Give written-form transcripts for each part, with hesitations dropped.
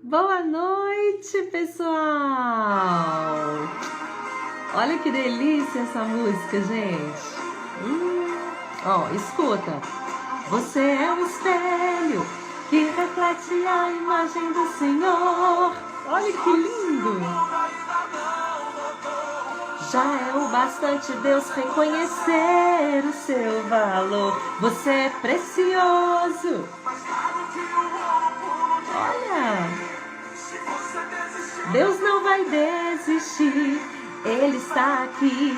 Boa noite, pessoal! Olha que delícia essa música, gente. Ó, escuta. Você é um espelho que reflete a imagem do Senhor. Olha que lindo! Já é o bastante Deus reconhecer o seu valor. Você é precioso. Olha! Deus não vai desistir, Ele está aqui.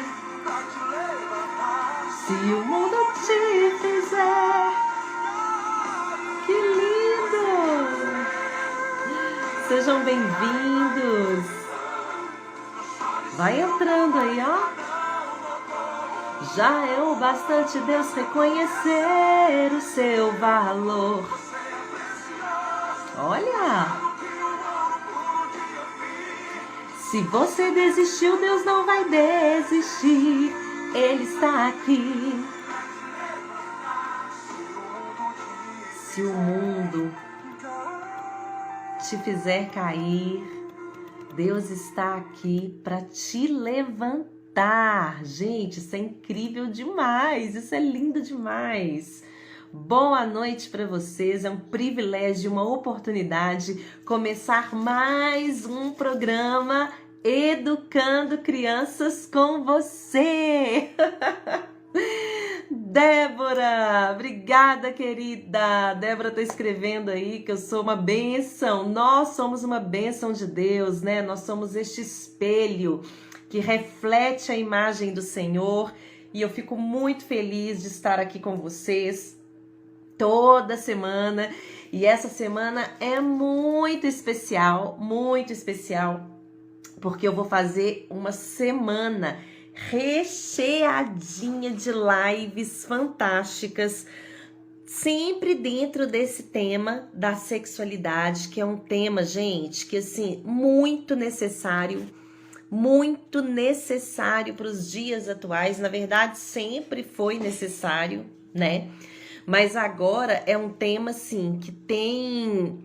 Se o mundo te fizer, que lindo! Sejam bem-vindos. Vai entrando aí, ó. Já é o bastante Deus reconhecer o seu valor. Olha! Se você desistiu, Deus não vai desistir. Ele está aqui. Se o mundo te fizer cair, Deus está aqui para te levantar. Gente, isso é incrível demais. Isso é lindo demais. Boa noite para vocês, é um privilégio, uma oportunidade começar mais um programa Educando Crianças com você. Débora, obrigada, querida. Débora tá escrevendo aí que eu sou uma bênção. Nós somos uma bênção de Deus, né? Nós somos este espelho que reflete a imagem do Senhor e eu fico muito feliz de estar aqui com vocês toda semana, e essa semana é muito especial, porque eu vou fazer uma semana recheadinha de lives fantásticas, sempre dentro desse tema da sexualidade, que é um tema, gente, que assim, muito necessário para os dias atuais. Na verdade, sempre foi necessário, né? Mas agora é um tema, assim, que tem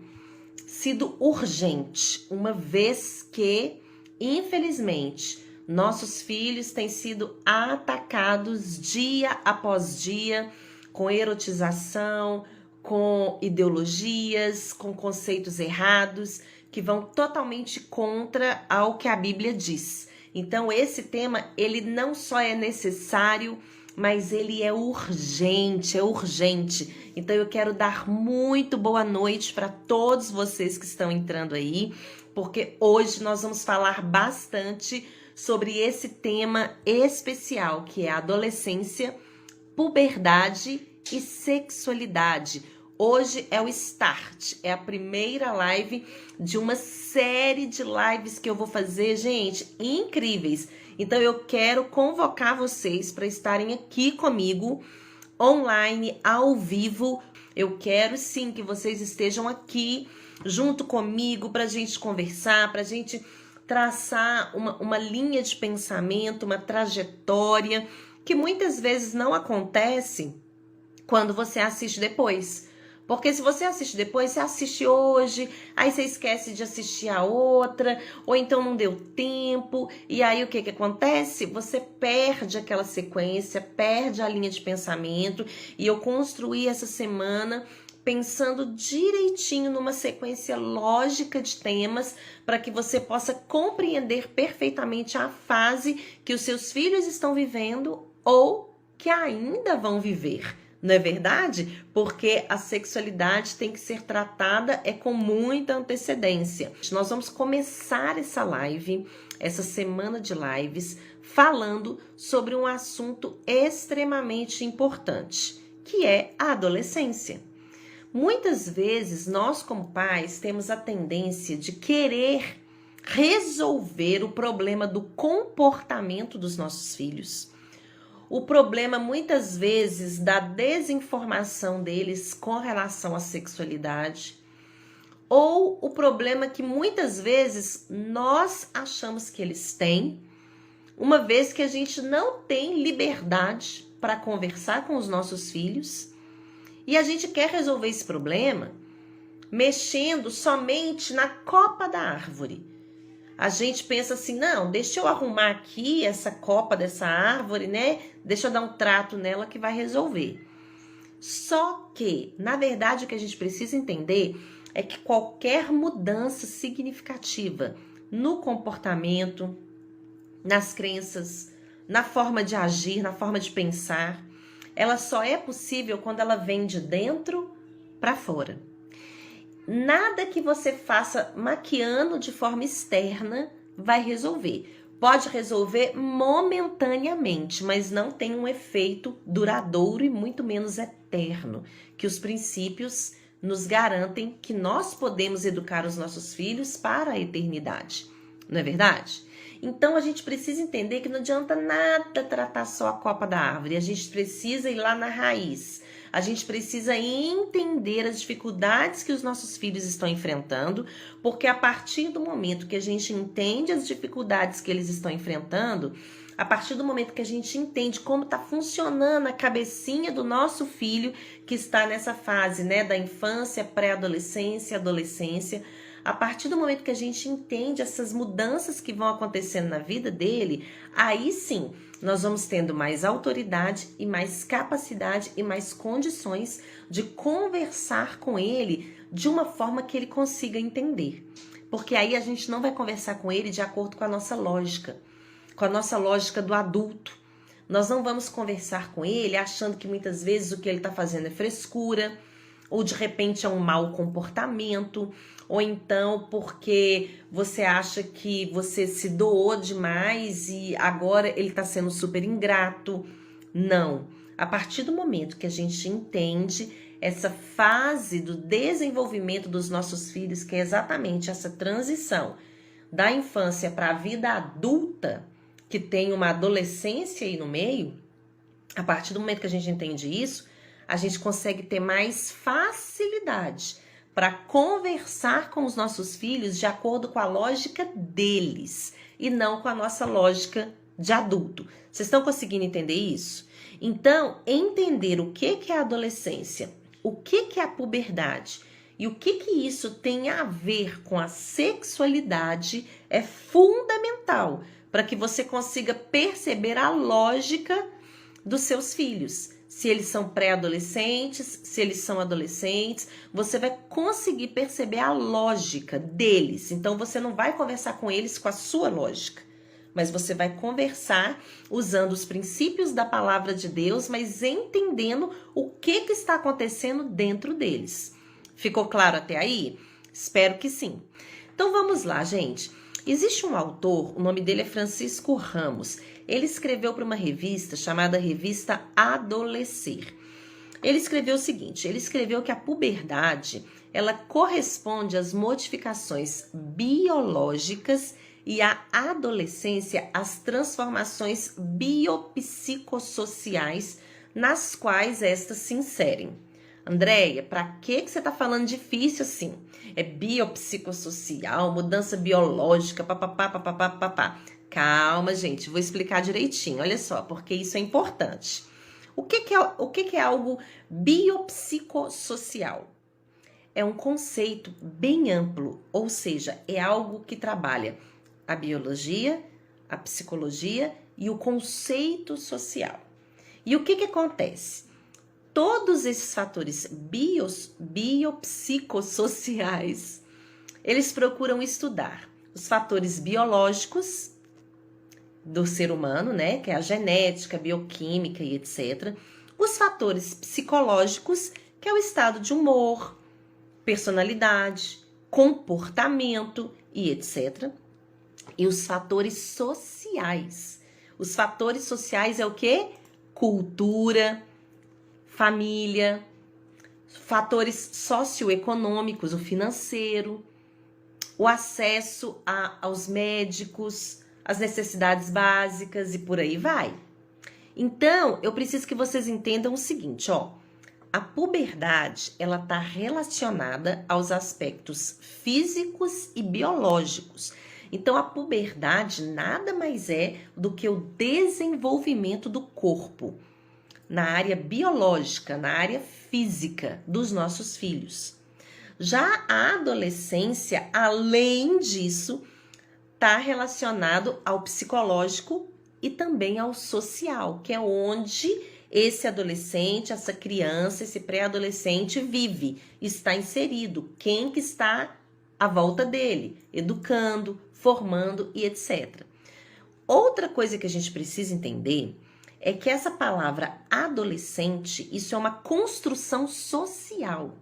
sido urgente, uma vez que, infelizmente, nossos filhos têm sido atacados dia após dia com erotização, com ideologias, com conceitos errados, que vão totalmente contra ao que a Bíblia diz. Então, esse tema, ele não só é necessário, mas ele é urgente, Então eu quero dar muito boa noite para todos vocês que estão entrando aí, porque hoje nós vamos falar bastante sobre esse tema especial, que é a adolescência, puberdade e sexualidade. Hoje é o start, é a primeira live de uma série de lives que eu vou fazer, gente, incríveis. Então eu quero convocar vocês para estarem aqui comigo, online, ao vivo. Eu quero sim que vocês estejam aqui junto comigo para a gente conversar, para a gente traçar uma linha de pensamento, uma trajetória, que muitas vezes não acontece quando você assiste depois. Porque se você assiste depois, você assiste hoje, aí você esquece de assistir a outra, ou então não deu tempo, e aí o que acontece? Você perde aquela sequência, perde a linha de pensamento, e eu construí essa semana pensando direitinho numa sequência lógica de temas para que você possa compreender perfeitamente a fase que os seus filhos estão vivendo ou que ainda vão viver. Não é verdade? Porque a sexualidade tem que ser tratada com muita antecedência. Nós vamos começar essa live, essa semana de lives, falando sobre um assunto extremamente importante, que é a adolescência. Muitas vezes, nós como pais temos a tendência de querer resolver o problema do comportamento dos nossos filhos. O problema, muitas vezes, da desinformação deles com relação à sexualidade, ou o problema que muitas vezes nós achamos que eles têm, uma vez que a gente não tem liberdade para conversar com os nossos filhos, e a gente quer resolver esse problema mexendo somente na copa da árvore. A gente pensa assim, não, deixa eu arrumar aqui essa copa dessa árvore, né? Deixa eu dar um trato nela que vai resolver. Só que, na verdade, o que a gente precisa entender é que qualquer mudança significativa no comportamento, nas crenças, na forma de agir, na forma de pensar, ela só é possível quando ela vem de dentro para fora. Nada que você faça maquiando de forma externa vai resolver. Pode resolver momentaneamente, mas não tem um efeito duradouro e muito menos eterno, que os princípios nos garantem que nós podemos educar os nossos filhos para a eternidade. Não é verdade? Então a gente precisa entender que não adianta nada tratar só a copa da árvore, a gente precisa ir lá na raiz. A gente precisa entender as dificuldades que os nossos filhos estão enfrentando, porque a partir do momento que a gente entende as dificuldades que eles estão enfrentando, a partir do momento que a gente entende como está funcionando a cabecinha do nosso filho, que está nessa fase, né, da infância, pré-adolescência, adolescência, a partir do momento que a gente entende essas mudanças que vão acontecendo na vida dele, aí sim, nós vamos tendo mais autoridade e mais capacidade e mais condições de conversar com ele de uma forma que ele consiga entender. Porque aí a gente não vai conversar com ele de acordo com a nossa lógica do adulto. Nós não vamos conversar com ele achando que muitas vezes o que ele está fazendo é frescura, ou de repente é um mau comportamento, ou então porque você acha que você se doou demais e agora ele está sendo super ingrato. Não. A partir do momento que a gente entende essa fase do desenvolvimento dos nossos filhos, que é exatamente essa transição da infância para a vida adulta, que tem uma adolescência aí no meio, a partir do momento que a gente entende isso, a gente consegue ter mais facilidade para conversar com os nossos filhos de acordo com a lógica deles e não com a nossa lógica de adulto. Vocês estão conseguindo entender isso? Então, entender o que é a adolescência, o que é a puberdade e o que isso tem a ver com a sexualidade é fundamental para que você consiga perceber a lógica dos seus filhos. Se eles são pré-adolescentes, se eles são adolescentes, você vai conseguir perceber a lógica deles. Então, você não vai conversar com eles com a sua lógica, mas você vai conversar usando os princípios da palavra de Deus, mas entendendo o que está acontecendo dentro deles. Ficou claro até aí? Espero que sim. Então, vamos lá, gente. Existe um autor, o nome dele é Francisco Ramos. Ele escreveu para uma revista chamada Revista Adolescer. Ele escreveu o seguinte, ele escreveu que a puberdade, ela corresponde às modificações biológicas e a adolescência às transformações biopsicossociais nas quais estas se inserem. Andréia, para que você está falando difícil assim? É biopsicossocial, mudança biológica, papapá. Calma, gente, vou explicar direitinho, olha só, porque isso é importante. O que é algo biopsicossocial? É um conceito bem amplo, ou seja, é algo que trabalha a biologia, a psicologia e o conceito social. E o que acontece? Todos esses fatores biopsicossociais, eles procuram estudar os fatores biológicos do ser humano, né, que é a genética, bioquímica e etc. Os fatores psicológicos, que é o estado de humor, personalidade, comportamento e etc. E os fatores sociais. Os fatores sociais é o quê? Cultura, família, fatores socioeconômicos, o financeiro, o acesso aos médicos, as necessidades básicas e por aí vai. Então, eu preciso que vocês entendam o seguinte, ó. A puberdade, ela está relacionada aos aspectos físicos e biológicos. Então, a puberdade nada mais é do que o desenvolvimento do corpo na área biológica, na área física dos nossos filhos. Já a adolescência, além disso, está relacionado ao psicológico e também ao social, que é onde esse adolescente, essa criança, esse pré-adolescente vive, está inserido. Quem que está à volta dele, educando, formando e etc. Outra coisa que a gente precisa entender é que essa palavra adolescente, isso é uma construção social.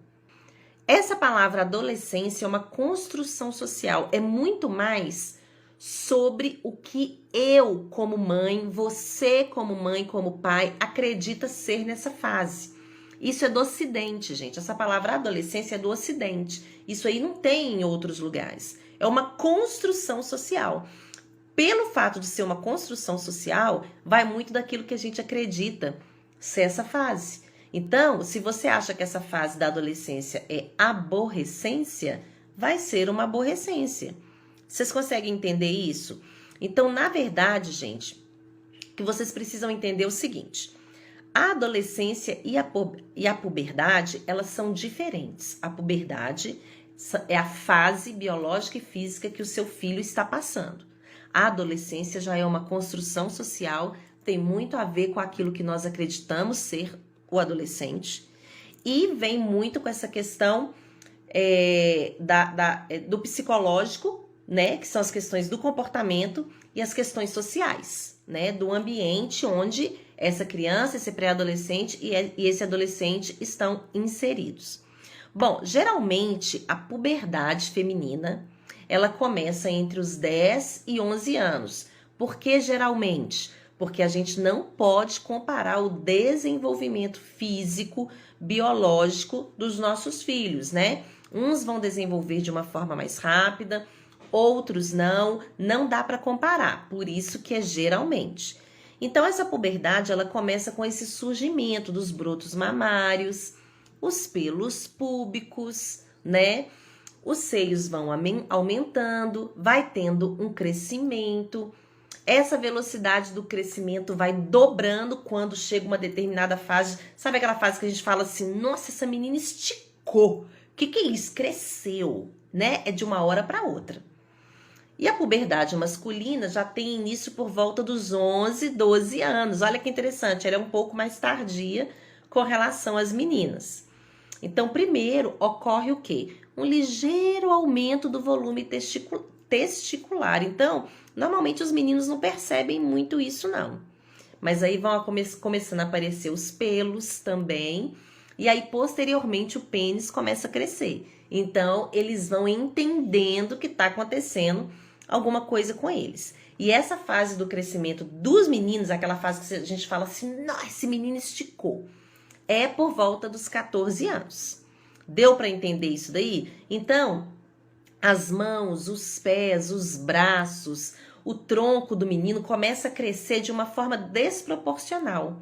Essa palavra adolescência é uma construção social, é muito mais sobre o que eu, como mãe, você, como mãe, como pai, acredita ser nessa fase. Isso é do Ocidente, gente. Essa palavra adolescência é do Ocidente. Isso aí não tem em outros lugares. É uma construção social. Pelo fato de ser uma construção social, vai muito daquilo que a gente acredita ser essa fase. Então, se você acha que essa fase da adolescência é aborrecência, vai ser uma aborrecência. Vocês conseguem entender isso? Então, na verdade, gente, que vocês precisam entender o seguinte: a adolescência e a puberdade, elas são diferentes. A puberdade é a fase biológica e física que o seu filho está passando. A adolescência já é uma construção social, tem muito a ver com aquilo que nós acreditamos ser o adolescente, e vem muito com essa questão do psicológico, né, que são as questões do comportamento e as questões sociais, né, do ambiente onde essa criança, esse pré-adolescente e esse adolescente estão inseridos. Bom, geralmente a puberdade feminina, ela começa entre os 10 e 11 anos. Por que geralmente? Porque a gente não pode comparar o desenvolvimento físico, biológico dos nossos filhos, né? Uns vão desenvolver de uma forma mais rápida, outros não dá para comparar, por isso que é geralmente. Então, essa puberdade, ela começa com esse surgimento dos brotos mamários, os pelos púbicos, né? Os seios vão aumentando, vai tendo um crescimento. Essa velocidade do crescimento vai dobrando quando chega uma determinada fase. Sabe aquela fase que a gente fala assim, nossa, essa menina esticou. O que é isso? Cresceu, né? É de uma hora para outra. E a puberdade masculina já tem início por volta dos 11, 12 anos. Olha que interessante, ela é um pouco mais tardia com relação às meninas. Então, primeiro, ocorre o quê? Um ligeiro aumento do volume testicular. Então, normalmente os meninos não percebem muito isso, não. Mas aí vão começando a aparecer os pelos também. E aí, posteriormente, o pênis começa a crescer. Então, eles vão entendendo que está acontecendo alguma coisa com eles. E essa fase do crescimento dos meninos, aquela fase que a gente fala assim, nossa, esse menino esticou, é por volta dos 14 anos. Deu para entender isso daí? Então, as mãos, os pés, os braços, o tronco do menino começa a crescer de uma forma desproporcional.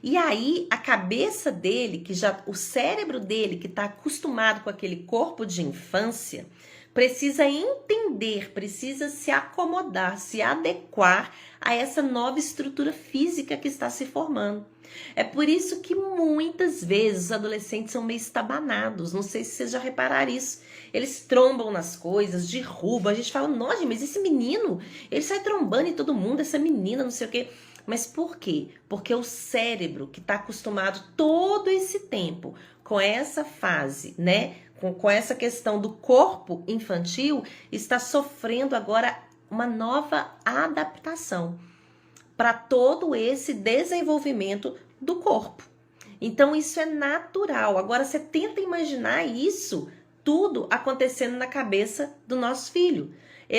E aí, a cabeça dele, o cérebro dele, que está acostumado com aquele corpo de infância, precisa entender, precisa se acomodar, se adequar a essa nova estrutura física que está se formando. É por isso que muitas vezes os adolescentes são meio estabanados. Não sei se vocês já repararam isso. Eles trombam nas coisas, derrubam. A gente fala, nossa, mas esse menino, ele sai trombando em todo mundo, essa menina, não sei o quê. Mas por quê? Porque o cérebro, que está acostumado todo esse tempo com essa fase, né? Com essa questão do corpo infantil, está sofrendo agora uma nova adaptação para todo esse desenvolvimento do corpo. Então, isso é natural. Agora, você tenta imaginar isso tudo acontecendo na cabeça do nosso filho.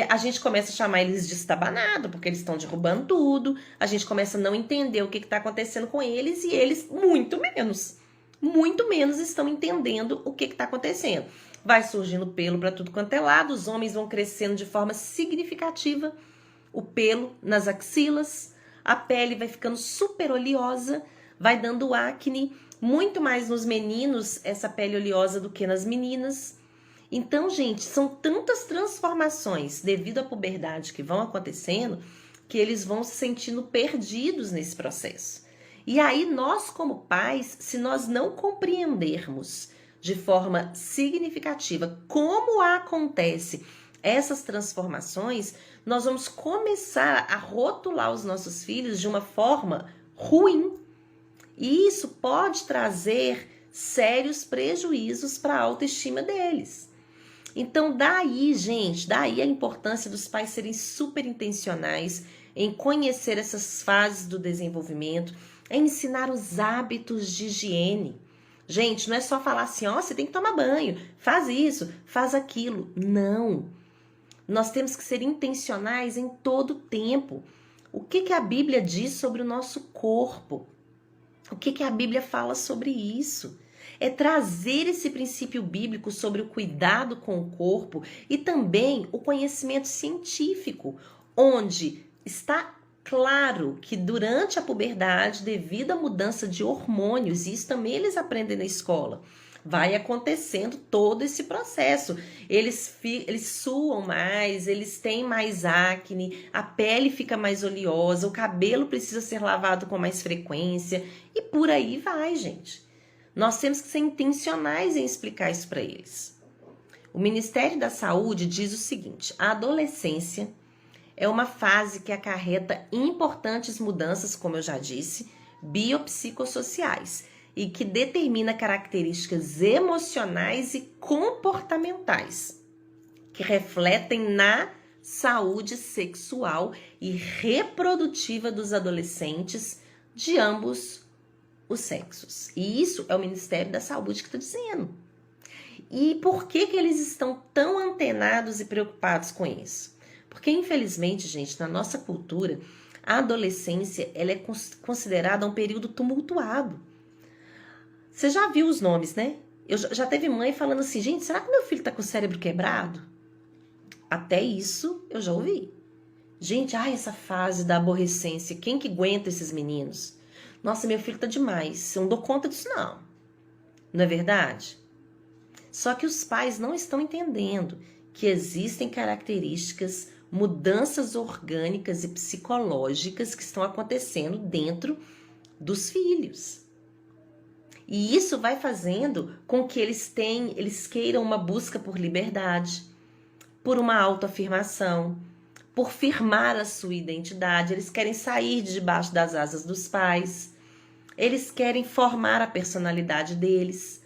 A gente começa a chamar eles de estabanado, porque eles estão derrubando tudo. A gente começa a não entender o que está acontecendo com eles, e eles muito menos estão entendendo o que está acontecendo. Vai surgindo pelo para tudo quanto é lado, os homens vão crescendo de forma significativa, o pelo nas axilas, a pele vai ficando super oleosa, vai dando acne, muito mais nos meninos essa pele oleosa do que nas meninas. Então, gente, são tantas transformações devido à puberdade que vão acontecendo, que eles vão se sentindo perdidos nesse processo. E aí nós, como pais, se nós não compreendermos de forma significativa como acontece essas transformações, nós vamos começar a rotular os nossos filhos de uma forma ruim. E isso pode trazer sérios prejuízos para a autoestima deles. Então, daí, gente, daí a importância dos pais serem super intencionais em conhecer essas fases do desenvolvimento, em ensinar os hábitos de higiene. Gente, não é só falar assim, ó, você tem que tomar banho, faz isso, faz aquilo. Não. Nós temos que ser intencionais em todo o tempo. O que a Bíblia diz sobre o nosso corpo? O que a Bíblia fala sobre isso? É trazer esse princípio bíblico sobre o cuidado com o corpo e também o conhecimento científico, onde está claro que durante a puberdade, devido à mudança de hormônios, e isso também eles aprendem na escola, vai acontecendo todo esse processo. Eles suam mais, eles têm mais acne, a pele fica mais oleosa, o cabelo precisa ser lavado com mais frequência e por aí vai, gente. Nós temos que ser intencionais em explicar isso para eles. O Ministério da Saúde diz o seguinte: a adolescência é uma fase que acarreta importantes mudanças, como eu já disse, biopsicossociais, e que determina características emocionais e comportamentais que refletem na saúde sexual e reprodutiva dos adolescentes de ambos os sexos. E isso é o Ministério da Saúde que está dizendo. E por que eles estão tão antenados e preocupados com isso? Porque, infelizmente, gente, na nossa cultura, a adolescência ela é considerada um período tumultuado. Você já viu os nomes, né? Eu já teve mãe falando assim, gente, será que meu filho tá com o cérebro quebrado? Até isso eu já ouvi. Gente, essa fase da aborrecência, quem que aguenta esses meninos? Nossa, meu filho tá demais, eu não dou conta disso não. Não é verdade? Só que os pais não estão entendendo que existem características, mudanças orgânicas e psicológicas que estão acontecendo dentro dos filhos. E isso vai fazendo com que eles queiram uma busca por liberdade, por uma autoafirmação, por firmar a sua identidade. Eles querem sair de debaixo das asas dos pais. Eles querem formar a personalidade deles.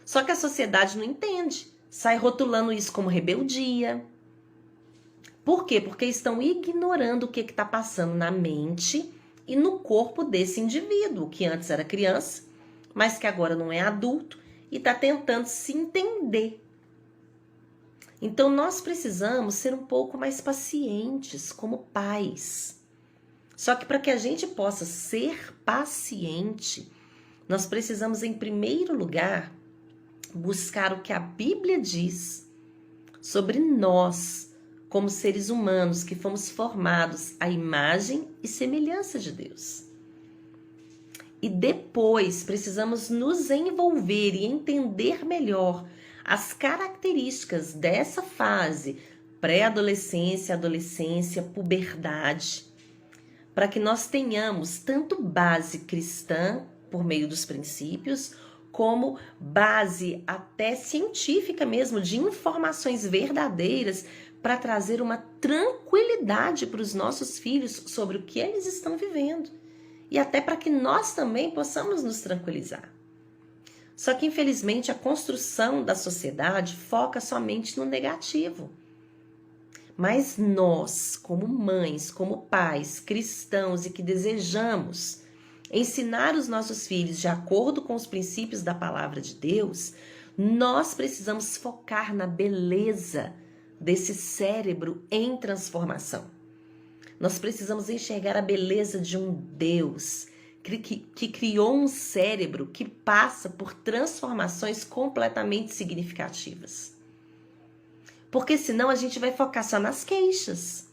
Só que a sociedade não entende. Sai rotulando isso como rebeldia. Por quê? Porque estão ignorando o que está passando na mente e no corpo desse indivíduo, que antes era criança, mas que agora não é adulto e está tentando se entender. Então, nós precisamos ser um pouco mais pacientes como pais. Só que para que a gente possa ser paciente, nós precisamos, em primeiro lugar, buscar o que a Bíblia diz sobre nós, como seres humanos que fomos formados à imagem e semelhança de Deus. E depois precisamos nos envolver e entender melhor as características dessa fase, pré-adolescência, adolescência, puberdade, para que nós tenhamos tanto base cristã, por meio dos princípios, como base até científica mesmo, de informações verdadeiras, para trazer uma tranquilidade para os nossos filhos sobre o que eles estão vivendo. E até para que nós também possamos nos tranquilizar. Só que, infelizmente, a construção da sociedade foca somente no negativo. Mas nós, como mães, como pais, cristãos e que desejamos ensinar os nossos filhos de acordo com os princípios da palavra de Deus, nós precisamos focar na beleza desse cérebro em transformação. Nós precisamos enxergar a beleza de um Deus que criou um cérebro que passa por transformações completamente significativas. Porque senão a gente vai focar só nas queixas.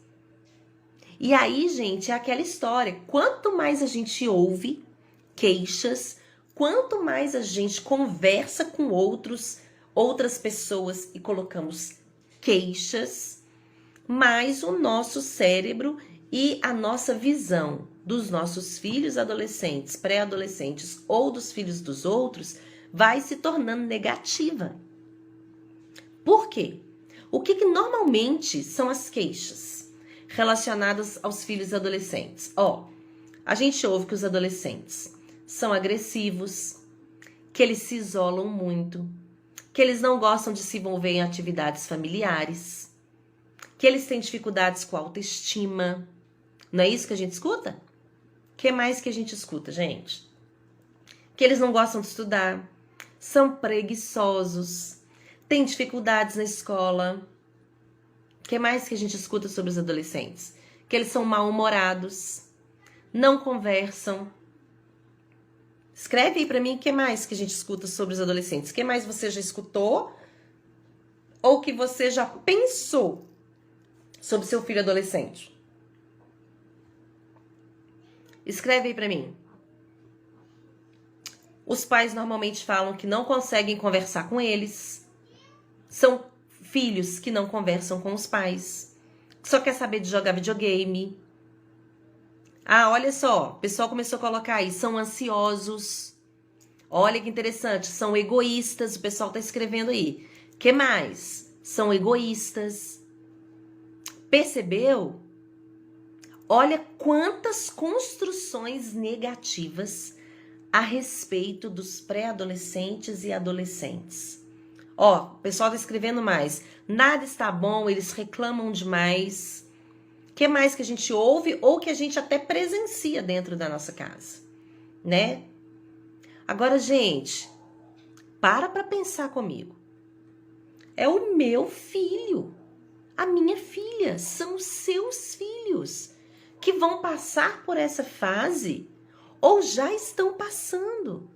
E aí, gente, é aquela história. Quanto mais a gente ouve queixas, quanto mais a gente conversa com outras pessoas e colocamos queixas, mais o nosso cérebro e a nossa visão dos nossos filhos adolescentes, pré-adolescentes ou dos filhos dos outros vai se tornando negativa. Por quê? O que normalmente são as queixas relacionadas aos filhos adolescentes? A gente ouve que os adolescentes são agressivos, que eles se isolam muito, que eles não gostam de se envolver em atividades familiares, que eles têm dificuldades com a autoestima. Não é isso que a gente escuta? O que mais que a gente escuta, gente? Que eles não gostam de estudar, são preguiçosos, têm dificuldades na escola. O que mais que a gente escuta sobre os adolescentes? Que eles são mal-humorados, não conversam. Escreve aí pra mim o que mais que a gente escuta sobre os adolescentes. O que mais você já escutou ou que você já pensou sobre seu filho adolescente? Escreve aí pra mim. Os pais normalmente falam que não conseguem conversar com eles. São filhos que não conversam com os pais. Só quer saber de jogar videogame. Olha só, o pessoal começou a colocar aí, são ansiosos. Olha que interessante, são egoístas, o pessoal tá escrevendo aí. Que mais? São egoístas. Percebeu? Olha quantas construções negativas a respeito dos pré-adolescentes e adolescentes. O pessoal tá escrevendo mais. Nada está bom, eles reclamam demais. O que mais que a gente ouve ou que a gente até presencia dentro da nossa casa, né? Agora, gente, para pensar comigo. É o meu filho, a minha filha, são os seus filhos que vão passar por essa fase ou já estão passando.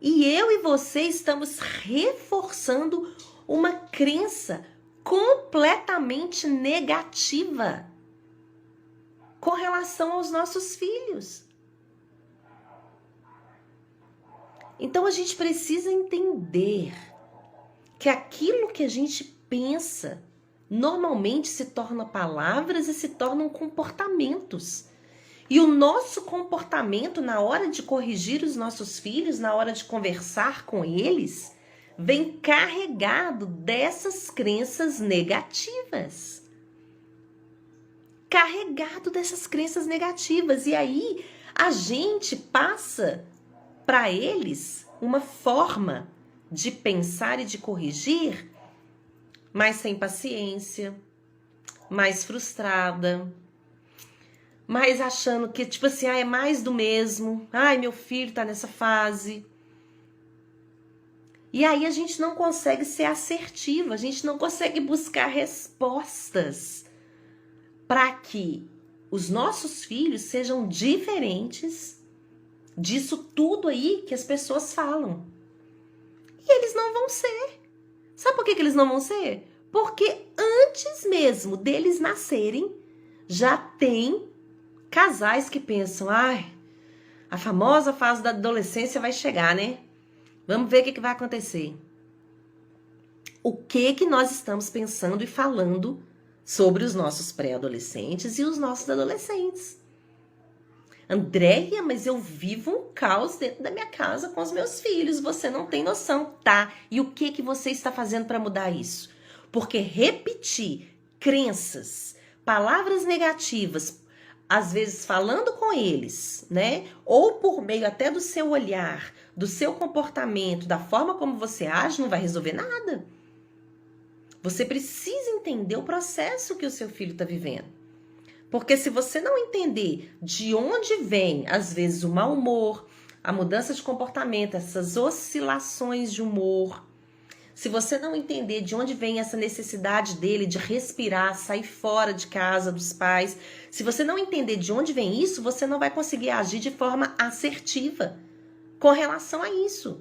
E eu e você estamos reforçando uma crença completamente negativa com relação aos nossos filhos. Então a gente precisa entender que aquilo que a gente pensa normalmente se torna palavras e se tornam comportamentos. E o nosso comportamento na hora de corrigir os nossos filhos, na hora de conversar com eles, vem carregado dessas crenças negativas. Carregado dessas crenças negativas. E aí a gente passa para eles uma forma de pensar e de corrigir mais sem paciência, mais frustrada, mais achando que, tipo assim, é mais do mesmo. Meu filho tá nessa fase. E aí a gente não consegue ser assertiva, a gente não consegue buscar respostas para que os nossos filhos sejam diferentes disso tudo aí que as pessoas falam. E eles não vão ser. Sabe por que eles não vão ser? Porque antes mesmo deles nascerem, já tem casais que pensam, a famosa fase da adolescência vai chegar, né? Vamos ver o que vai acontecer. O que nós estamos pensando e falando sobre os nossos pré-adolescentes e os nossos adolescentes? Andréia, mas eu vivo um caos dentro da minha casa com os meus filhos. Você não tem noção, tá? E o que você está fazendo para mudar isso? Porque repetir crenças, palavras negativas, às vezes falando com eles, né? Ou por meio até do seu olhar, do seu comportamento, da forma como você age, não vai resolver nada. Você precisa entender o processo que o seu filho está vivendo. Porque se você não entender de onde vem, às vezes, o mau humor, a mudança de comportamento, essas oscilações de humor, se você não entender de onde vem essa necessidade dele de respirar, sair fora de casa dos pais, se você não entender de onde vem isso, você não vai conseguir agir de forma assertiva com relação a isso.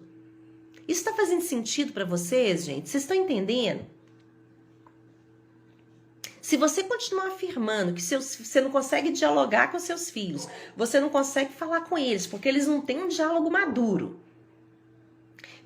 Isso está fazendo sentido para vocês, gente? Vocês estão entendendo? Se você continuar afirmando que você não consegue dialogar com seus filhos, você não consegue falar com eles, porque eles não têm um diálogo maduro,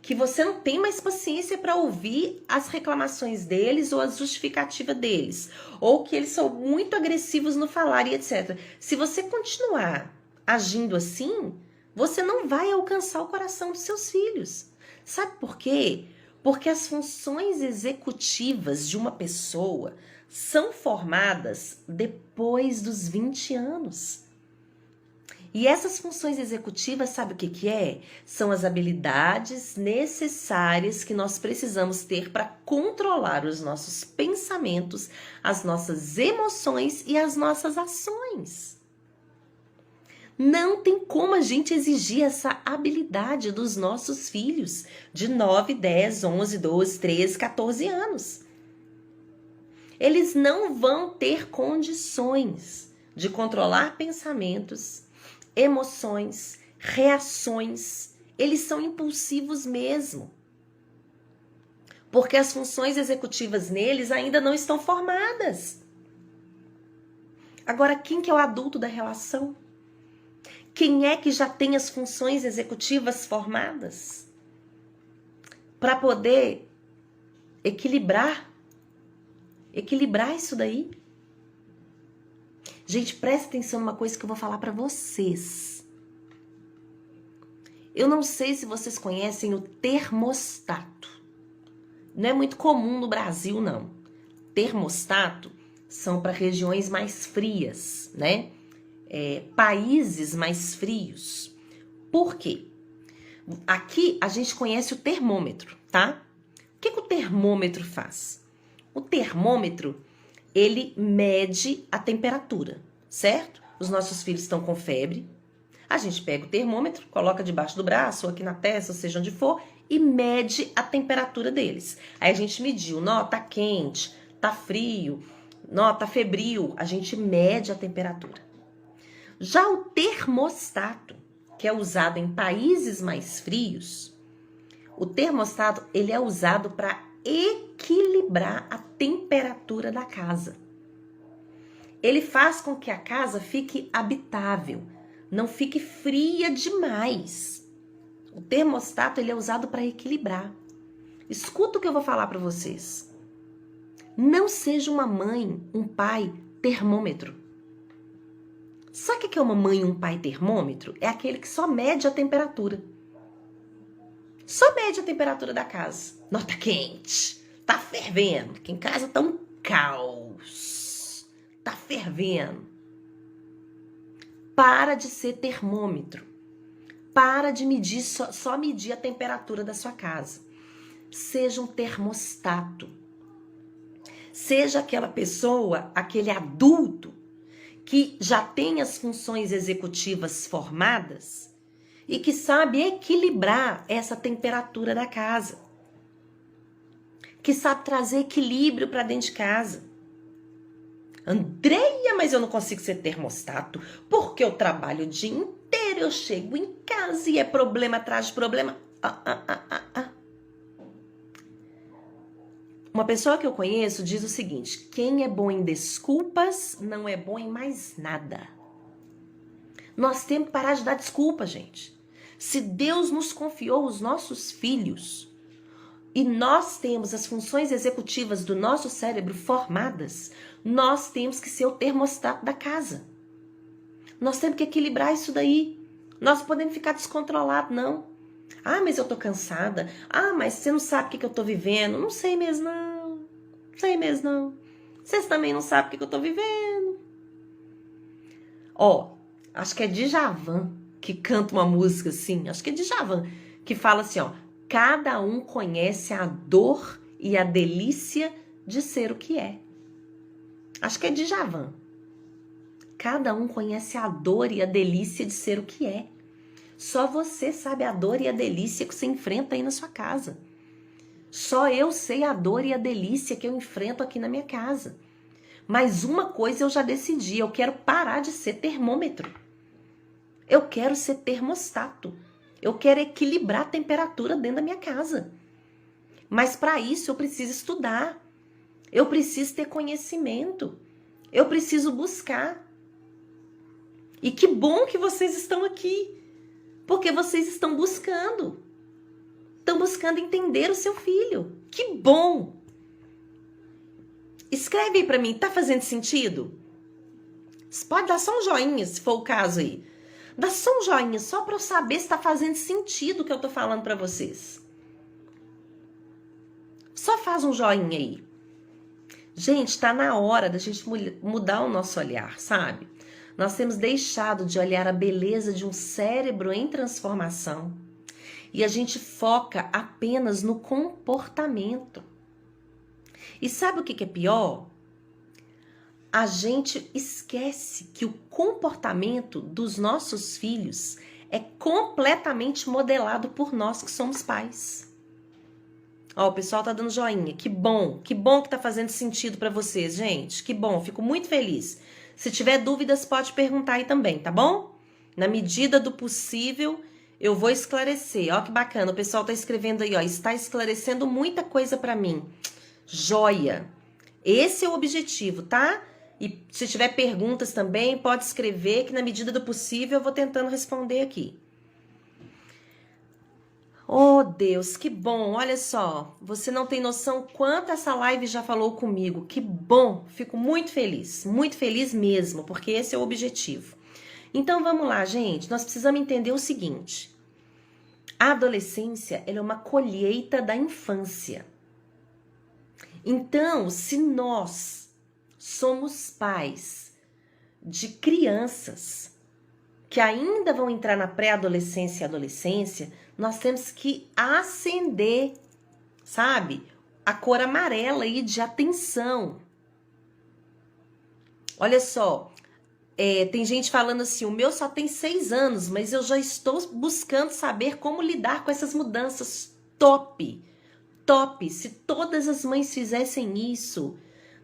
que você não tem mais paciência para ouvir as reclamações deles ou as justificativas deles, ou que eles são muito agressivos no falar e etc. Se você continuar agindo assim, você não vai alcançar o coração dos seus filhos. Sabe por quê? Porque as funções executivas de uma pessoa são formadas depois dos 20 anos. E essas funções executivas, sabe o que que é? São as habilidades necessárias que nós precisamos ter para controlar os nossos pensamentos, as nossas emoções e as nossas ações. Não tem como a gente exigir essa habilidade dos nossos filhos de 9, 10, 11, 12, 13, 14 anos. Eles não vão ter condições de controlar pensamentos, emoções, reações. Eles são impulsivos mesmo. Porque as funções executivas neles ainda não estão formadas. Agora, quem que é o adulto da relação? Quem é que já tem as funções executivas formadas? Para poder equilibrar isso daí. Gente, presta atenção numa coisa que eu vou falar para vocês. Eu não sei se vocês conhecem o termostato. Não é muito comum no Brasil, não. Termostato são para regiões mais frias, né? Países mais frios. Por quê? Aqui a gente conhece o termômetro, tá? O que o termômetro faz? O termômetro, ele mede a temperatura, certo? Os nossos filhos estão com febre. A gente pega o termômetro, coloca debaixo do braço, ou aqui na testa, ou seja onde for, e mede a temperatura deles. Aí a gente mediu, não, tá quente, tá frio, não, tá febril. A gente mede a temperatura. Já o termostato, que é usado em países mais frios, o termostato, ele é usado para equilibrar a temperatura da casa. Ele faz com que a casa fique habitável, não fique fria demais. O termostato, ele é usado para equilibrar. Escuta o que eu vou falar para vocês. Não seja uma mãe, um pai termômetro. Sabe o que é uma mãe e um pai termômetro? É aquele que só mede a temperatura. Só mede a temperatura da casa. Não, tá quente, tá fervendo. Aqui em casa tá um caos. Tá fervendo. Para de ser termômetro. Para de medir, só medir a temperatura da sua casa. Seja um termostato. Seja aquela pessoa, aquele adulto que já tem as funções executivas formadas e que sabe equilibrar essa temperatura da casa. Que sabe trazer equilíbrio para dentro de casa. Andreia, mas eu não consigo ser termostato porque eu trabalho o dia inteiro, eu chego em casa e é problema atrás de problema. Uma pessoa que eu conheço diz o seguinte: quem é bom em desculpas não é bom em mais nada. Nós temos que parar de dar desculpa, gente. Se Deus nos confiou os nossos filhos e nós temos as funções executivas do nosso cérebro formadas, nós temos que ser o termostato da casa. Nós temos que equilibrar isso daí. Nós não podemos ficar descontrolados, não. Ah, mas eu tô cansada. Ah, mas você não sabe o que eu tô vivendo. Não sei mesmo, não. Não sei mesmo, não. Vocês também não sabem o que eu tô vivendo. Ó, acho que é Djavan que canta uma música assim. Acho que é Djavan que fala assim, ó. Cada um conhece a dor e a delícia de ser o que é. Acho que é Djavan. Cada um conhece a dor e a delícia de ser o que é. Só você sabe a dor e a delícia que você enfrenta aí na sua casa. Só eu sei a dor e a delícia que eu enfrento aqui na minha casa. Mas uma coisa eu já decidi, eu quero parar de ser termômetro. Eu quero ser termostato. Eu quero equilibrar a temperatura dentro da minha casa. Mas para isso eu preciso estudar. Eu preciso ter conhecimento. Eu preciso buscar. E que bom que vocês estão aqui. Porque vocês estão buscando. Estão buscando entender o seu filho. Que bom! Escreve aí pra mim, tá fazendo sentido? Você pode dar só um joinha, se for o caso aí. Dá só um joinha, só para eu saber se tá fazendo sentido o que eu tô falando para vocês. Só faz um joinha aí. Gente, tá na hora da gente mudar o nosso olhar, sabe? Nós temos deixado de olhar a beleza de um cérebro em transformação e a gente foca apenas no comportamento. E sabe o que é pior? A gente esquece que o comportamento dos nossos filhos é completamente modelado por nós que somos pais. Ó, o pessoal tá dando joinha. Que bom que tá fazendo sentido para vocês, gente. Que bom, fico muito feliz. Se tiver dúvidas, pode perguntar aí também, tá bom? Na medida do possível, eu vou esclarecer. Ó, que bacana, o pessoal tá escrevendo aí, ó. Está esclarecendo muita coisa para mim. Joia! Esse é o objetivo, tá? E se tiver perguntas também, pode escrever, que na medida do possível eu vou tentando responder aqui. Oh, Deus, que bom. Olha só, você não tem noção quanto essa live já falou comigo. Que bom, fico muito feliz mesmo, porque esse é o objetivo. Então, vamos lá, gente. Nós precisamos entender o seguinte. A adolescência, ela é uma colheita da infância. Então, se nós somos pais de crianças que ainda vão entrar na pré-adolescência e adolescência, nós temos que acender, sabe? A cor amarela aí de atenção. Olha só, tem gente falando assim, o meu só tem 6 anos, mas eu já estou buscando saber como lidar com essas mudanças. Top! Top! Se todas as mães fizessem isso,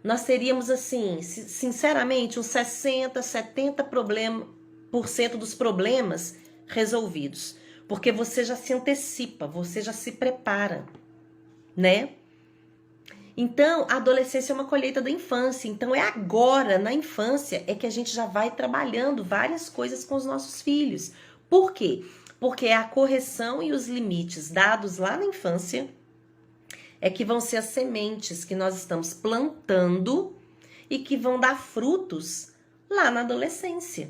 nós teríamos assim, sinceramente, uns 60, 70% dos problemas resolvidos. Porque você já se antecipa, você já se prepara, né? Então, a adolescência é uma colheita da infância. Então, é agora, na infância, é que a gente já vai trabalhando várias coisas com os nossos filhos. Por quê? Porque a correção e os limites dados lá na infância é que vão ser as sementes que nós estamos plantando e que vão dar frutos lá na adolescência.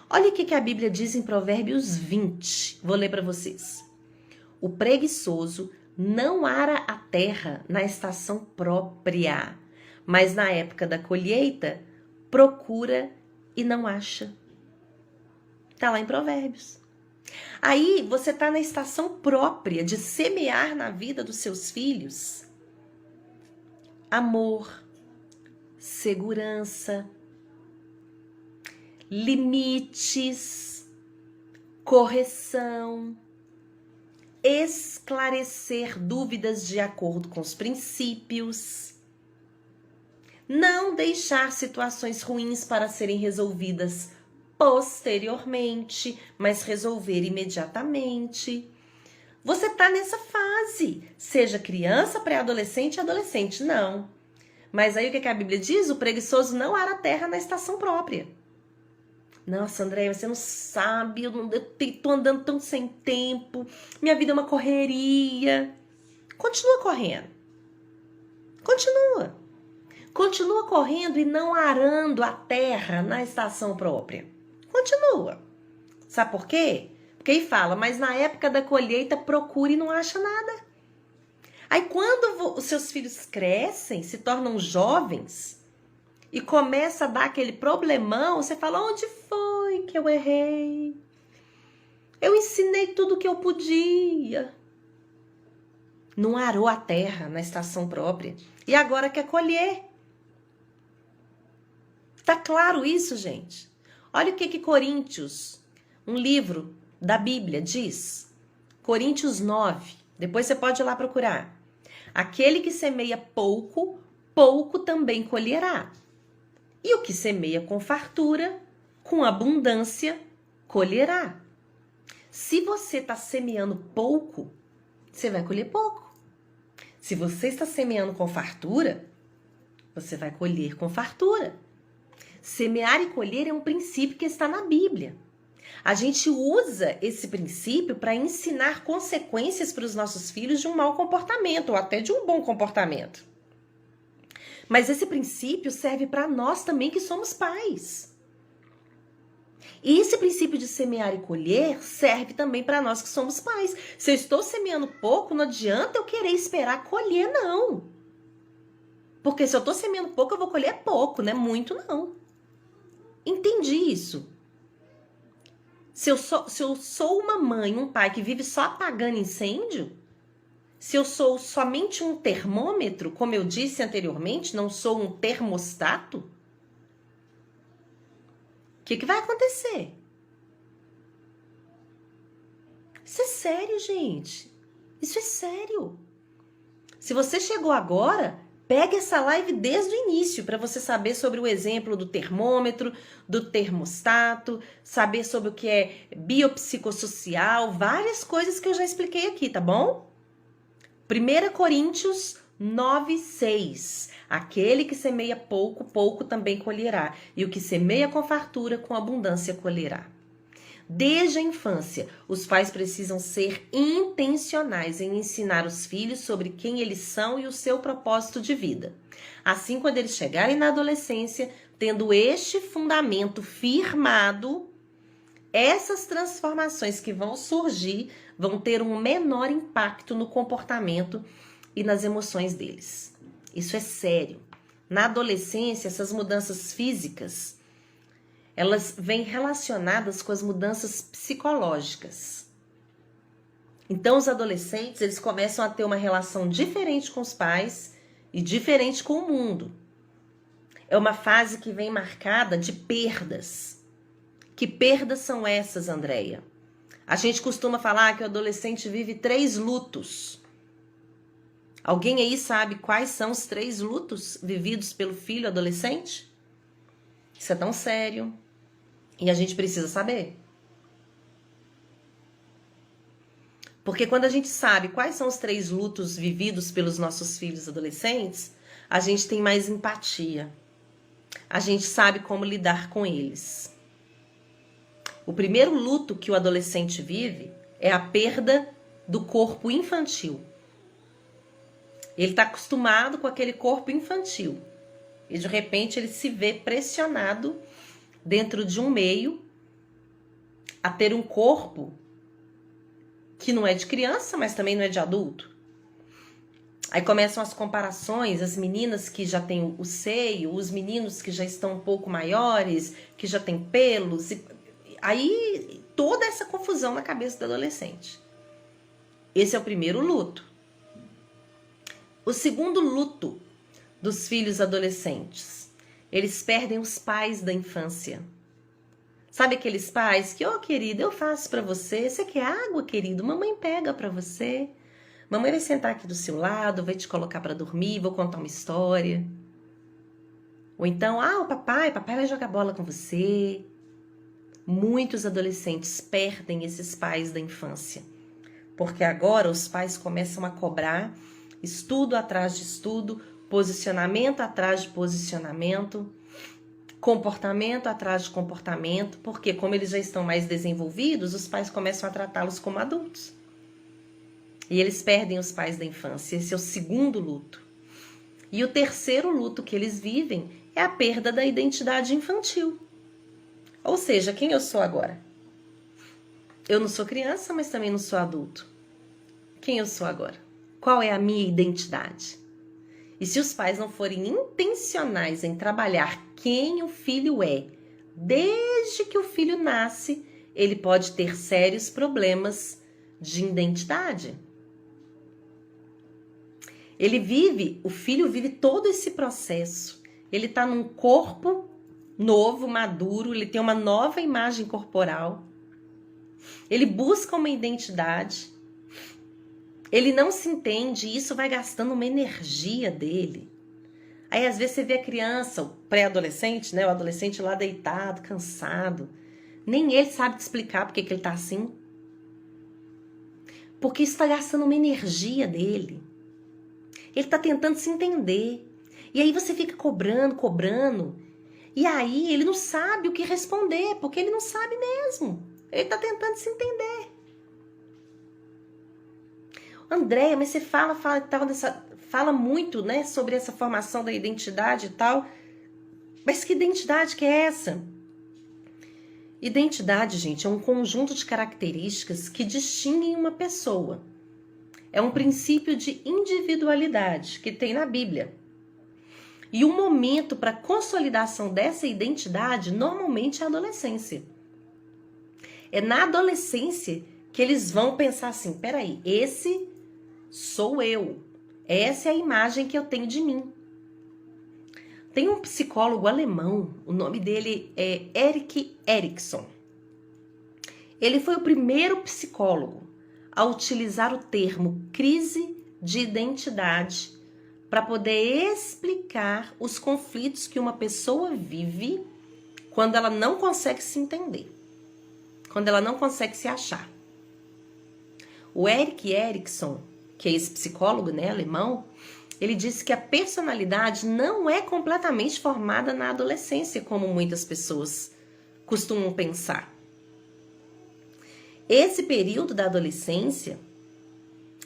Olha o que a Bíblia diz em Provérbios 20. Vou ler para vocês. O preguiçoso não ara a terra na estação própria, mas na época da colheita procura e não acha. Tá lá em Provérbios. Aí você tá na estação própria de semear na vida dos seus filhos amor, segurança, limites, correção, esclarecer dúvidas de acordo com os princípios, não deixar situações ruins para serem resolvidas posteriormente, mas resolver imediatamente. Você está nessa fase, seja criança, pré-adolescente, adolescente, não. Mas aí o que a Bíblia diz? O preguiçoso não ara a terra na estação própria. Nossa, Andréia, você não sabe, eu tô andando tão sem tempo, minha vida é uma correria. Continua correndo. Continua correndo e não arando a terra na estação própria. Continua. Sabe por quê? Porque aí fala, mas na época da colheita procura e não acha nada. Aí quando os seus filhos crescem, se tornam jovens e começa a dar aquele problemão, você fala, onde foi que eu errei? Eu ensinei tudo que eu podia. Não arou a terra na estação própria. E agora quer colher. Tá claro isso, gente? Olha o que Coríntios, um livro da Bíblia, diz. Coríntios 9. Depois você pode ir lá procurar. Aquele que semeia pouco, pouco também colherá. E o que semeia com fartura, com abundância, colherá. Se você está semeando pouco, você vai colher pouco. Se você está semeando com fartura, você vai colher com fartura. Semear e colher é um princípio que está na Bíblia. A gente usa esse princípio para ensinar consequências para os nossos filhos de um mau comportamento ou até de um bom comportamento. Mas esse princípio serve para nós também que somos pais. E esse princípio de semear e colher serve também para nós que somos pais. Se eu estou semeando pouco, não adianta eu querer esperar colher, não. Porque se eu estou semeando pouco, eu vou colher pouco, não é muito, não. Entendi isso. Se eu sou uma mãe, um pai que vive só apagando incêndio, se eu sou somente um termômetro, como eu disse anteriormente, não sou um termostato, o que vai acontecer? Isso é sério, gente. Isso é sério. Se você chegou agora, pega essa live desde o início para você saber sobre o exemplo do termômetro, do termostato, saber sobre o que é biopsicossocial, várias coisas que eu já expliquei aqui, tá bom? 1 Coríntios 9:6. Aquele que semeia pouco, pouco também colherá. E o que semeia com fartura, com abundância colherá. Desde a infância, os pais precisam ser intencionais em ensinar os filhos sobre quem eles são e o seu propósito de vida. Assim, quando eles chegarem na adolescência, tendo este fundamento firmado, essas transformações que vão surgir vão ter um menor impacto no comportamento e nas emoções deles. Isso é sério. Na adolescência, essas mudanças físicas, elas vêm relacionadas com as mudanças psicológicas. Então, os adolescentes, eles começam a ter uma relação diferente com os pais e diferente com o mundo. É uma fase que vem marcada de perdas. Que perdas são essas, Andréia? A gente costuma falar que o adolescente vive 3 lutos. Alguém aí sabe quais são os 3 lutos vividos pelo filho adolescente? Isso é tão sério. E a gente precisa saber. Porque quando a gente sabe quais são os 3 lutos vividos pelos nossos filhos adolescentes, a gente tem mais empatia. A gente sabe como lidar com eles. O primeiro luto que o adolescente vive é a perda do corpo infantil. Ele está acostumado com aquele corpo infantil. E de repente ele se vê pressionado dentro de um meio a ter um corpo que não é de criança, mas também não é de adulto. Aí começam as comparações, as meninas que já têm o seio, os meninos que já estão um pouco maiores, que já têm pelos. Aí toda essa confusão na cabeça do adolescente. Esse é o primeiro luto. O segundo luto dos filhos adolescentes. Eles perdem os pais da infância. Sabe aqueles pais que, querido, eu faço pra você. Você quer água, querido? Mamãe pega pra você. Mamãe vai sentar aqui do seu lado, vai te colocar pra dormir, vou contar uma história. Ou então, o papai vai jogar bola com você. Muitos adolescentes perdem esses pais da infância. Porque agora os pais começam a cobrar estudo atrás de estudo, posicionamento atrás de posicionamento, comportamento atrás de comportamento, porque como eles já estão mais desenvolvidos, os pais começam a tratá-los como adultos. E eles perdem os pais da infância. Esse é o segundo luto. E o terceiro luto que eles vivem é a perda da identidade infantil. Ou seja, quem eu sou agora? Eu não sou criança, mas também não sou adulto. Quem eu sou agora? Qual é a minha identidade? E se os pais não forem intencionais em trabalhar quem o filho é, desde que o filho nasce, ele pode ter sérios problemas de identidade. O filho vive todo esse processo. Ele está num corpo novo, maduro, ele tem uma nova imagem corporal. Ele busca uma identidade. Ele não se entende e isso vai gastando uma energia dele. Aí às vezes você vê a criança, o pré-adolescente, né? O adolescente lá deitado, cansado. Nem ele sabe te explicar por que ele tá assim. Porque isso está gastando uma energia dele. Ele tá tentando se entender. E aí você fica cobrando. E aí ele não sabe o que responder, porque ele não sabe mesmo. Ele tá tentando se entender. Andréia, mas você fala muito, né, sobre essa formação da identidade e tal. Mas que identidade que é essa? Identidade, gente, é um conjunto de características que distinguem uma pessoa. É um princípio de individualidade que tem na Bíblia. E o momento para consolidação dessa identidade normalmente é a adolescência. É na adolescência que eles vão pensar assim, peraí, esse sou eu. Essa é a imagem que eu tenho de mim. Tem um psicólogo alemão, o nome dele é Erik Erikson. Ele foi o primeiro psicólogo a utilizar o termo crise de identidade para poder explicar os conflitos que uma pessoa vive quando ela não consegue se entender, quando ela não consegue se achar. O Erik Erikson, que é esse psicólogo, né, alemão, ele disse que a personalidade não é completamente formada na adolescência, como muitas pessoas costumam pensar. Esse período da adolescência,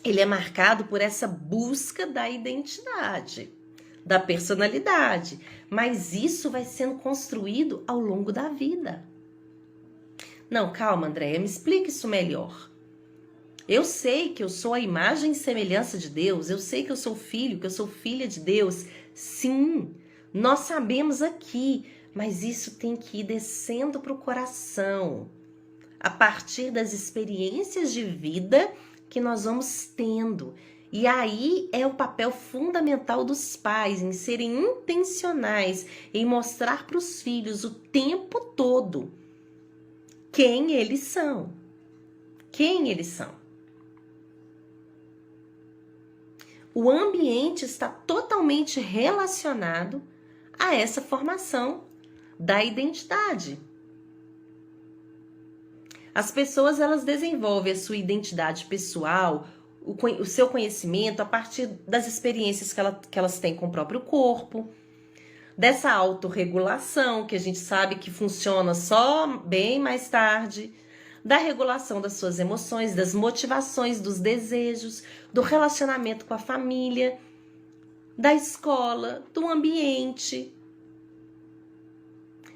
ele é marcado por essa busca da identidade, da personalidade, mas isso vai sendo construído ao longo da vida. Não, calma, Andréia, me explica isso melhor. Eu sei que eu sou a imagem e semelhança de Deus, eu sei que eu sou filho, que eu sou filha de Deus. Sim, nós sabemos aqui, mas isso tem que ir descendo para o coração, a partir das experiências de vida que nós vamos tendo. E aí é o papel fundamental dos pais em serem intencionais, em mostrar para os filhos o tempo todo quem eles são. Quem eles são. O ambiente está totalmente relacionado a essa formação da identidade. As pessoas, elas desenvolvem a sua identidade pessoal, o seu conhecimento a partir das experiências que elas têm com o próprio corpo, dessa autorregulação que a gente sabe que funciona só bem mais tarde, da regulação das suas emoções, das motivações, dos desejos, do relacionamento com a família, da escola, do ambiente,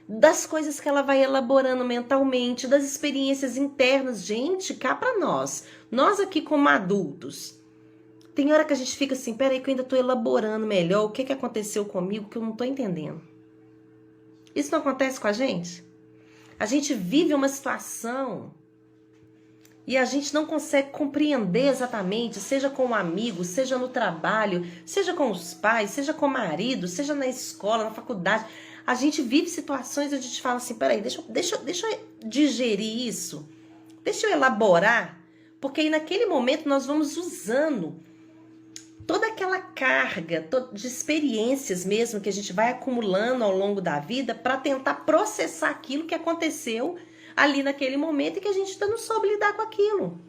das coisas que ela vai elaborando mentalmente, das experiências internas. Gente, cá pra nós aqui como adultos, tem hora que a gente fica assim, peraí que eu ainda tô elaborando melhor o que aconteceu comigo que eu não tô entendendo. Isso não acontece com a gente? A gente vive uma situação e a gente não consegue compreender exatamente, seja com um amigo, seja no trabalho, seja com os pais, seja com o marido, seja na escola, na faculdade. A gente vive situações onde a gente fala assim, peraí, deixa eu digerir isso, deixa eu elaborar, porque aí naquele momento nós vamos usando toda aquela carga de experiências mesmo que a gente vai acumulando ao longo da vida para tentar processar aquilo que aconteceu ali naquele momento e que a gente ainda não soube lidar com aquilo.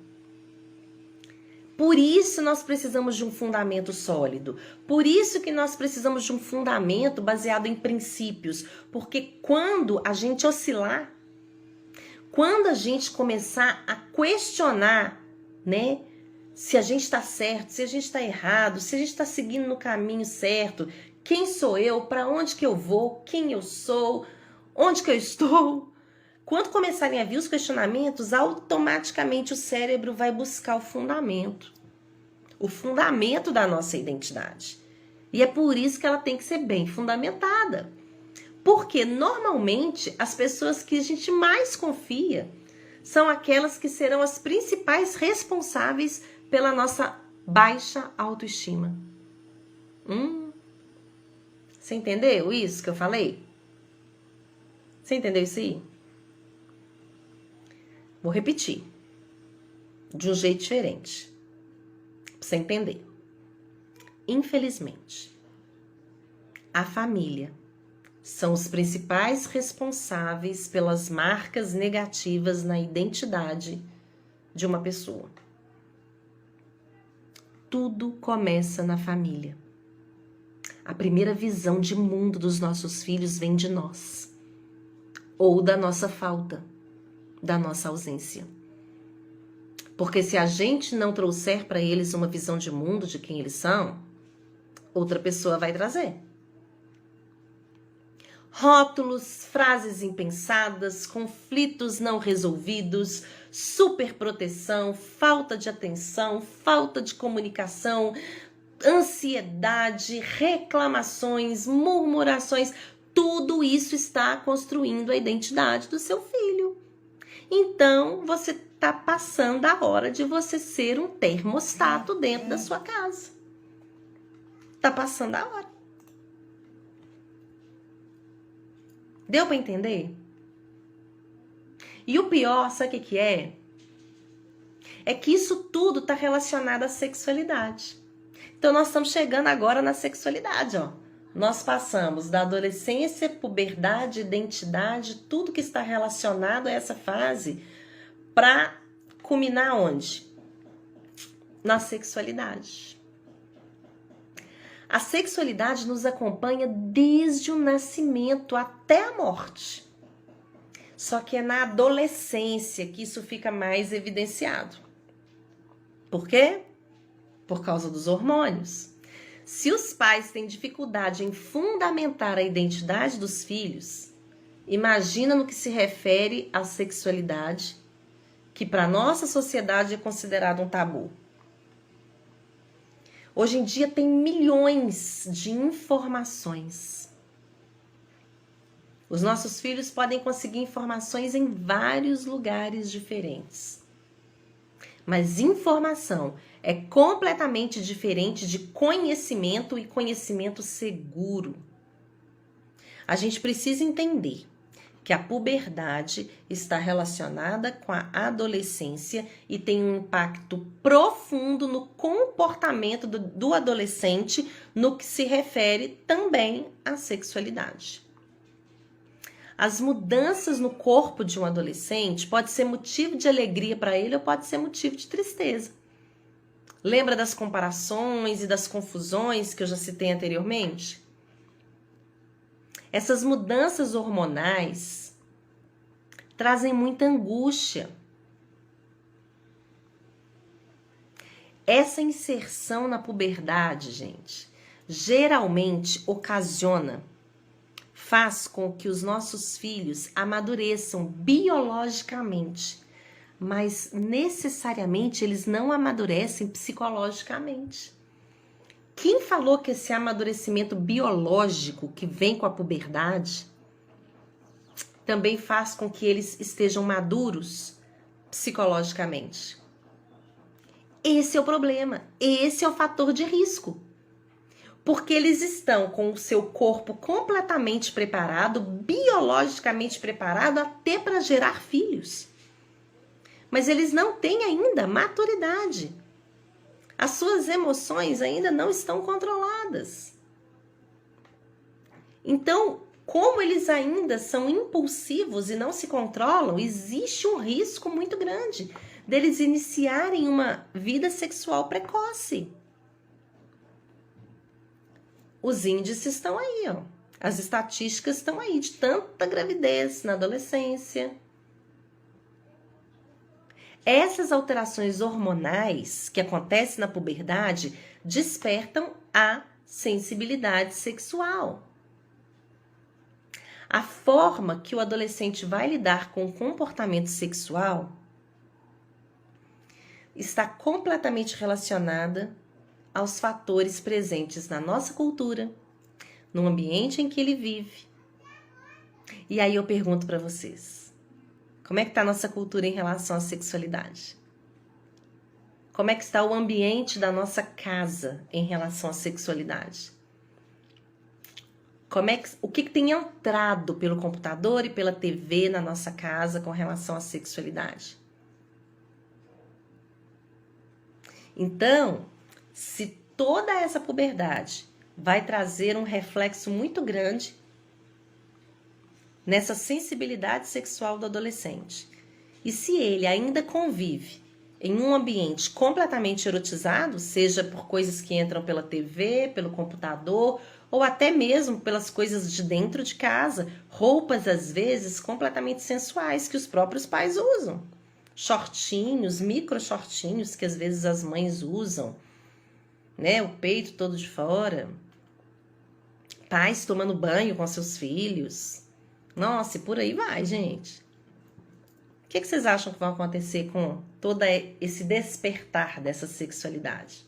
Por isso nós precisamos de um fundamento sólido. Por isso que nós precisamos de um fundamento baseado em princípios. Porque quando a gente oscilar, quando a gente começar a questionar, né? Se a gente está certo, se a gente está errado, se a gente está seguindo no caminho certo, quem sou eu, para onde que eu vou, quem eu sou, onde que eu estou. Quando começarem a vir os questionamentos, automaticamente o cérebro vai buscar o fundamento da nossa identidade. E é por isso que ela tem que ser bem fundamentada. Porque normalmente as pessoas que a gente mais confia são aquelas que serão as principais responsáveis pela nossa baixa autoestima. Você entendeu isso que eu falei? Você entendeu isso aí? Vou repetir. De um jeito diferente. Pra você entender. Infelizmente, a família são os principais responsáveis pelas marcas negativas na identidade de uma pessoa. Tudo começa na família. A primeira visão de mundo dos nossos filhos vem de nós, ou da nossa falta, da nossa ausência. Porque se a gente não trouxer para eles uma visão de mundo de quem eles são, outra pessoa vai trazer. Rótulos, frases impensadas, conflitos não resolvidos, superproteção, falta de atenção, falta de comunicação, ansiedade, reclamações, murmurações, tudo isso está construindo a identidade do seu filho. Então, você está passando a hora de você ser um termostato dentro da sua casa. Está passando a hora. Deu para entender? E o pior, sabe o que é? É que isso tudo está relacionado à sexualidade. Então, nós estamos chegando agora na sexualidade, ó. Nós passamos da adolescência, puberdade, identidade, tudo que está relacionado a essa fase, para culminar onde? Na sexualidade. A sexualidade nos acompanha desde o nascimento até a morte. Só que é na adolescência que isso fica mais evidenciado. Por quê? Por causa dos hormônios. Se os pais têm dificuldade em fundamentar a identidade dos filhos, imagina no que se refere à sexualidade, que para nossa sociedade é considerado um tabu. Hoje em dia tem milhões de informações. Os nossos filhos podem conseguir informações em vários lugares diferentes. Mas informação é completamente diferente de conhecimento e conhecimento seguro. A gente precisa entender que a puberdade está relacionada com a adolescência e tem um impacto profundo no comportamento do adolescente no que se refere também à sexualidade. As mudanças no corpo de um adolescente pode ser motivo de alegria para ele ou pode ser motivo de tristeza. Lembra das comparações e das confusões que eu já citei anteriormente? Essas mudanças hormonais trazem muita angústia. Essa inserção na puberdade, gente, geralmente faz com que os nossos filhos amadureçam biologicamente, mas necessariamente eles não amadurecem psicologicamente. Quem falou que esse amadurecimento biológico que vem com a puberdade também faz com que eles estejam maduros psicologicamente? Esse é o problema, esse é o fator de risco. Porque eles estão com o seu corpo completamente preparado, biologicamente preparado até para gerar filhos. Mas eles não têm ainda maturidade. As suas emoções ainda não estão controladas. Então, como eles ainda são impulsivos e não se controlam, existe um risco muito grande deles iniciarem uma vida sexual precoce. Os índices estão aí, ó. As estatísticas estão aí de tanta gravidez na adolescência. Essas alterações hormonais que acontecem na puberdade despertam a sensibilidade sexual. A forma que o adolescente vai lidar com o comportamento sexual está completamente relacionada aos fatores presentes na nossa cultura, no ambiente em que ele vive. E aí eu pergunto para vocês, como é que está a nossa cultura em relação à sexualidade? Como é que está o ambiente da nossa casa em relação à sexualidade? O que tem entrado pelo computador e pela TV na nossa casa com relação à sexualidade? Então, se toda essa puberdade vai trazer um reflexo muito grande nessa sensibilidade sexual do adolescente, e se ele ainda convive em um ambiente completamente erotizado, seja por coisas que entram pela TV, pelo computador, ou até mesmo pelas coisas de dentro de casa, roupas às vezes completamente sensuais que os próprios pais usam, shortinhos, micro shortinhos que às vezes as mães usam, né? O peito todo de fora, pais tomando banho com seus filhos. Nossa, e por aí vai, gente. O que vocês acham que vai acontecer com todo esse despertar dessa sexualidade?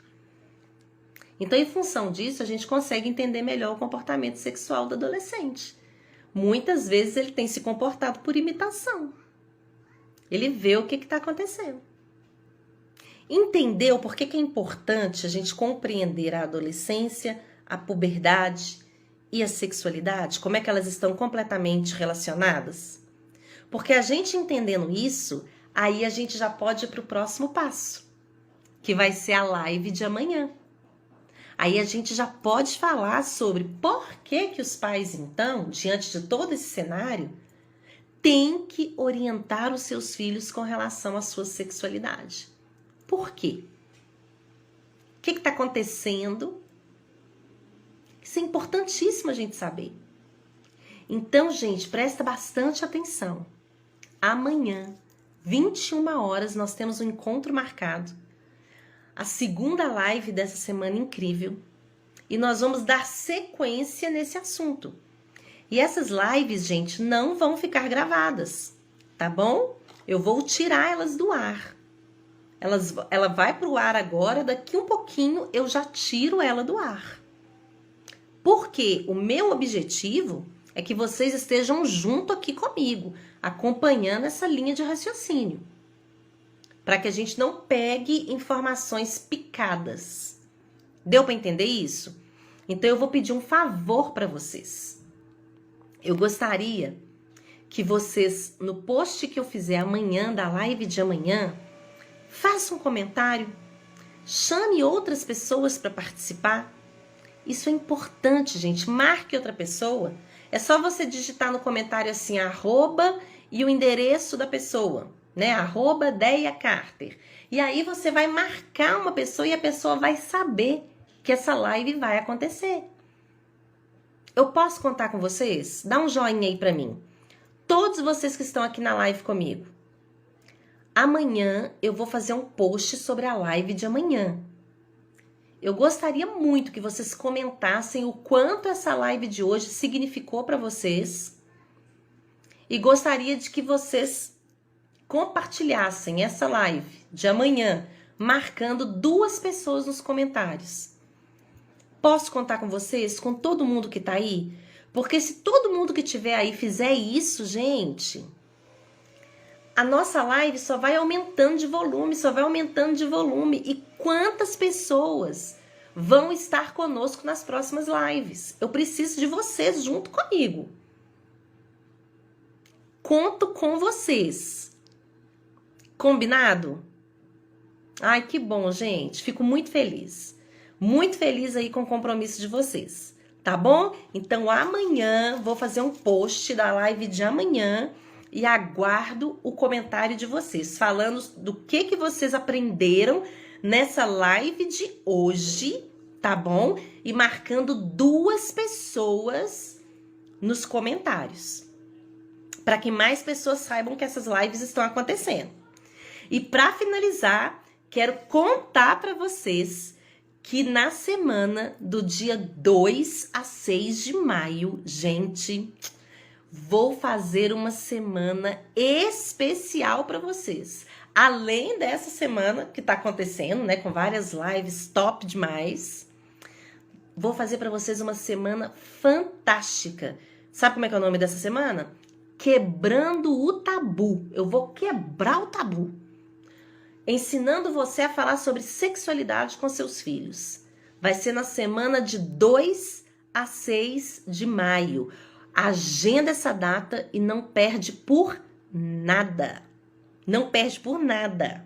Então, em função disso, a gente consegue entender melhor o comportamento sexual do adolescente. Muitas vezes ele tem se comportado por imitação. Ele vê o que está acontecendo. Entendeu por que é importante a gente compreender a adolescência, a puberdade e a sexualidade? Como é que elas estão completamente relacionadas? Porque a gente entendendo isso, aí a gente já pode ir para o próximo passo, que vai ser a live de amanhã. Aí a gente já pode falar sobre por que os pais, então, diante de todo esse cenário, têm que orientar os seus filhos com relação à sua sexualidade. Por quê? O que está acontecendo? Isso é importantíssimo a gente saber. Então, gente, presta bastante atenção. Amanhã, 21 horas, nós temos um encontro marcado. A segunda live dessa semana incrível. E nós vamos dar sequência nesse assunto. E essas lives, gente, não vão ficar gravadas, tá bom? Eu vou tirar elas do ar. Ela vai para o ar agora, daqui um pouquinho eu já tiro ela do ar. Porque o meu objetivo é que vocês estejam junto aqui comigo, acompanhando essa linha de raciocínio. Para que a gente não pegue informações picadas. Deu para entender isso? Então eu vou pedir um favor para vocês. Eu gostaria que vocês, no post que eu fizer amanhã, da live de amanhã, façam um comentário, chame outras pessoas para participar. Isso é importante, gente. Marque outra pessoa. É só você digitar no comentário assim, arroba e o endereço da pessoa, né? Arroba Deia Carter. E aí você vai marcar uma pessoa e a pessoa vai saber que essa live vai acontecer. Eu posso contar com vocês? Dá um joinha aí pra mim. Todos vocês que estão aqui na live comigo. Amanhã eu vou fazer um post sobre a live de amanhã. Eu gostaria muito que vocês comentassem o quanto essa live de hoje significou para vocês. E gostaria de que vocês compartilhassem essa live de amanhã, marcando 2 pessoas nos comentários. Posso contar com vocês, com todo mundo que tá aí? Porque se todo mundo que tiver aí fizer isso, gente, a nossa live só vai aumentando de volume, E quantas pessoas vão estar conosco nas próximas lives? Eu preciso de vocês junto comigo. Conto com vocês. Combinado? Ai, que bom, gente. Fico muito feliz. Muito feliz aí com o compromisso de vocês. Tá bom? Então amanhã vou fazer um post da live de amanhã e aguardo o comentário de vocês, falando do que vocês aprenderam nessa live de hoje, tá bom? E marcando 2 pessoas nos comentários, para que mais pessoas saibam que essas lives estão acontecendo. E para finalizar, quero contar para vocês que na semana do dia 2 a 6 de maio, gente, vou fazer uma semana especial para vocês. Além dessa semana que tá acontecendo, né, com várias lives top demais, vou fazer para vocês uma semana fantástica. Sabe como é que é o nome dessa semana? Quebrando o tabu. Eu vou quebrar o tabu. Ensinando você a falar sobre sexualidade com seus filhos. Vai ser na semana de 2 a 6 de maio. Agenda essa data e não perde por nada. Não perde por nada.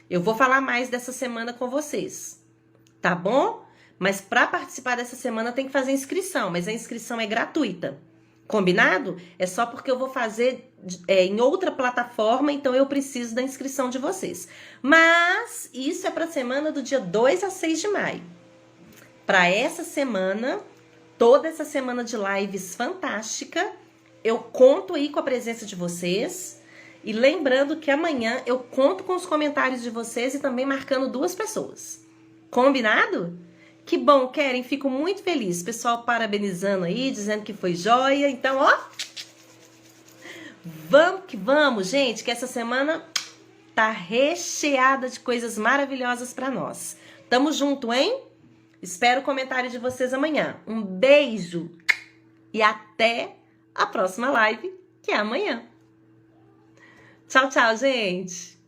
Eu vou falar mais dessa semana com vocês, tá bom? Mas para participar dessa semana tem que fazer inscrição, mas a inscrição é gratuita. Combinado? É só porque eu vou fazer em outra plataforma, então eu preciso da inscrição de vocês. Mas isso é para a semana do dia 2 a 6 de maio. Para essa semana, toda essa semana de lives fantástica, eu conto aí com a presença de vocês. E lembrando que amanhã eu conto com os comentários de vocês e também marcando 2 pessoas. Combinado? Que bom, Keren, fico muito feliz. Pessoal parabenizando aí, dizendo que foi joia. Então, ó, vamos que vamos, gente, que essa semana tá recheada de coisas maravilhosas para nós. Tamo junto, hein? Espero o comentário de vocês amanhã. Um beijo e até a próxima live, que é amanhã. Tchau, tchau, gente!